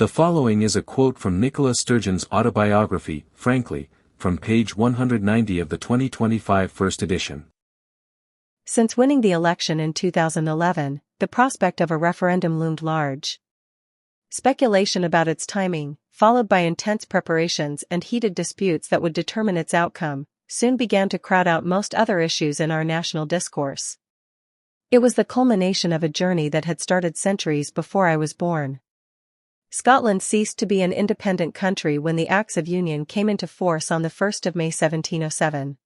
The following is a quote from Nicola Sturgeon's autobiography, Frankly, from page 190 of the 2025 first edition. Since winning the election in 2011, the prospect of a referendum loomed large. Speculation about its timing, followed by intense preparations and heated disputes that would determine its outcome, soon began to crowd out most other issues in our national discourse. It was the culmination of a journey that had started centuries before I was born. Scotland ceased to be an independent country when the Acts of Union came into force on the 1st of May 1707.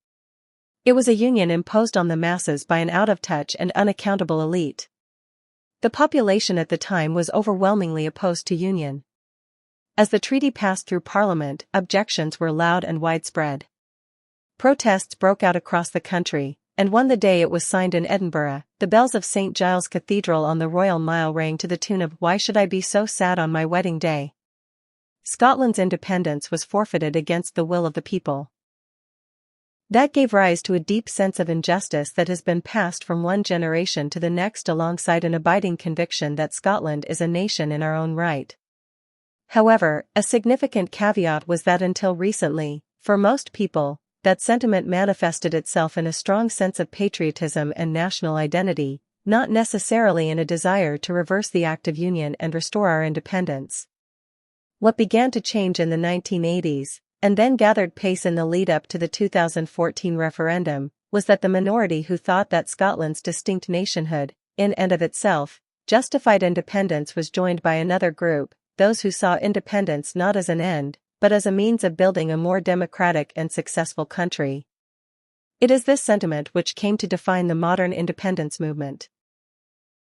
It was a union imposed on the masses by an out-of-touch and unaccountable elite. The population at the time was overwhelmingly opposed to union. As the treaty passed through Parliament, objections were loud and widespread. Protests broke out across the country, and when the day it was signed in Edinburgh, the bells of St. Giles Cathedral on the Royal Mile rang to the tune of "Why Should I Be So Sad on My Wedding Day?" Scotland's independence was forfeited against the will of the people. That gave rise to a deep sense of injustice that has been passed from one generation to the next alongside an abiding conviction that Scotland is a nation in our own right. However, a significant caveat was that until recently, for most people, that sentiment manifested itself in a strong sense of patriotism and national identity, not necessarily in a desire to reverse the Act of Union and restore our independence. What began to change in the 1980s, and then gathered pace in the lead-up to the 2014 referendum, was that the minority who thought that Scotland's distinct nationhood, in and of itself, justified independence was joined by another group, those who saw independence not as an end, but as a means of building a more democratic and successful country. It is this sentiment which came to define the modern independence movement.